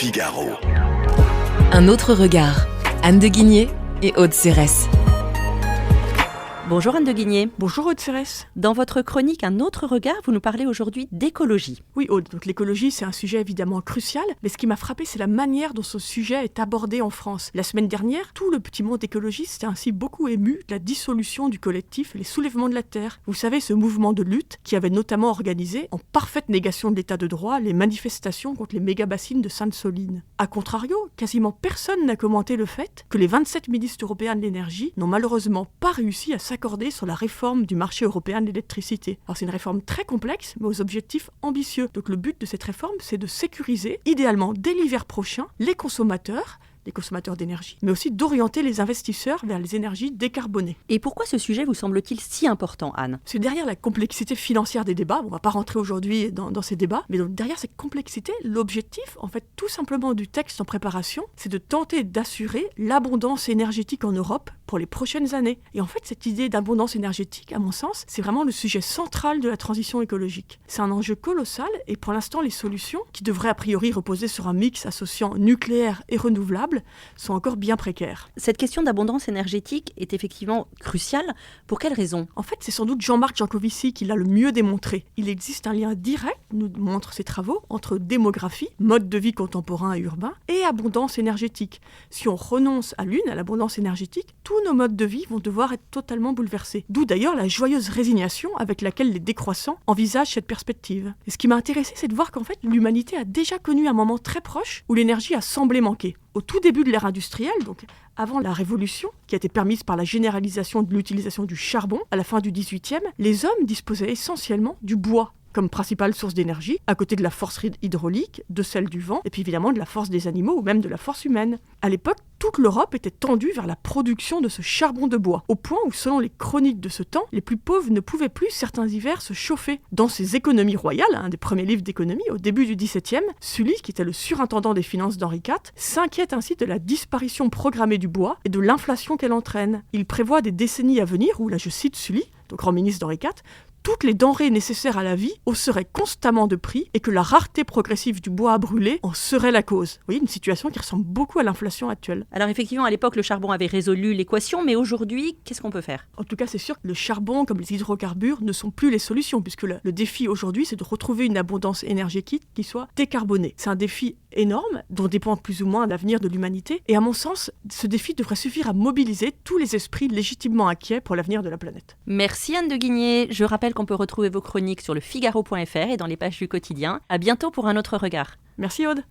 Figaro. Un autre regard. Anne de Guigné et Aude Cérès. Bonjour Anne de Guigné. Bonjour Aude Cérès. Dans votre chronique Un autre regard, vous nous parlez aujourd'hui d'écologie. Oui Aude, donc l'écologie c'est un sujet évidemment crucial, mais ce qui m'a frappé c'est la manière dont ce sujet est abordé en France. La semaine dernière, tout le petit monde écologiste s'est ainsi beaucoup ému de la dissolution du collectif Les Soulèvements de la Terre. Vous savez, ce mouvement de lutte qui avait notamment organisé, en parfaite négation de l'état de droit, les manifestations contre les méga-bassines de Sainte-Soline. A contrario, quasiment personne n'a commenté le fait que les 27 ministres européens de l'énergie n'ont malheureusement pas réussi à s'accorder sur la réforme du marché européen de l'électricité. Alors c'est une réforme très complexe, mais aux objectifs ambitieux. Donc le but de cette réforme, c'est de sécuriser, idéalement dès l'hiver prochain, les consommateurs d'énergie, mais aussi d'orienter les investisseurs vers les énergies décarbonées. Et pourquoi ce sujet vous semble-t-il si important, Anne ? C'est derrière la complexité financière des débats, on ne va pas rentrer aujourd'hui dans ces débats, mais donc derrière cette complexité, l'objectif, en fait, tout simplement du texte en préparation, c'est de tenter d'assurer l'abondance énergétique en Europe pour les prochaines années. Et en fait, cette idée d'abondance énergétique, à mon sens, c'est vraiment le sujet central de la transition écologique. C'est un enjeu colossal, et pour l'instant, les solutions, qui devraient a priori reposer sur un mix associant nucléaire et renouvelable, sont encore bien précaires. Cette question d'abondance énergétique est effectivement cruciale. Pour quelles raisons ? En fait, c'est sans doute Jean-Marc Jancovici qui l'a le mieux démontré. Il existe un lien direct, nous montrent ses travaux, entre démographie, mode de vie contemporain et urbain, et abondance énergétique. Si on renonce à l'une, à l'abondance énergétique, tous nos modes de vie vont devoir être totalement bouleversés. D'où d'ailleurs la joyeuse résignation avec laquelle les décroissants envisagent cette perspective. Et ce qui m'a intéressé, c'est de voir qu'en fait, l'humanité a déjà connu un moment très proche où l'énergie a semblé manquer. Au tout début de l'ère industrielle, donc avant la révolution, qui a été permise par la généralisation de l'utilisation du charbon, à la fin du XVIIIe, les hommes disposaient essentiellement du bois comme principale source d'énergie, à côté de la force hydraulique, de celle du vent, et puis évidemment de la force des animaux ou même de la force humaine. À l'époque, toute l'Europe était tendue vers la production de ce charbon de bois, au point où, selon les chroniques de ce temps, les plus pauvres ne pouvaient plus certains hivers se chauffer. Dans ses Économies royales, un des premiers livres d'économie, au début du XVIIe, Sully, qui était le surintendant des finances d'Henri IV, s'inquiète ainsi de la disparition programmée du bois et de l'inflation qu'elle entraîne. Il prévoit des décennies à venir où, là je cite Sully, donc grand ministre d'Henri IV, toutes les denrées nécessaires à la vie hausseraient constamment de prix et que la rareté progressive du bois à brûler en serait la cause. Vous voyez, une situation qui ressemble beaucoup à l'inflation actuelle. Alors effectivement, à l'époque, le charbon avait résolu l'équation, mais aujourd'hui, qu'est-ce qu'on peut faire ? En tout cas, c'est sûr que le charbon, comme les hydrocarbures, ne sont plus les solutions, puisque le défi aujourd'hui, c'est de retrouver une abondance énergétique qui soit décarbonée. C'est un défi énorme, dont dépend plus ou moins l'avenir de l'humanité. Et à mon sens, ce défi devrait suffire à mobiliser tous les esprits légitimement inquiets pour l'avenir de la planète. Merci Anne de Guigné. Je rappelle qu'on peut retrouver vos chroniques sur le Figaro.fr et dans les pages du quotidien. À bientôt pour un autre regard. Merci Aude.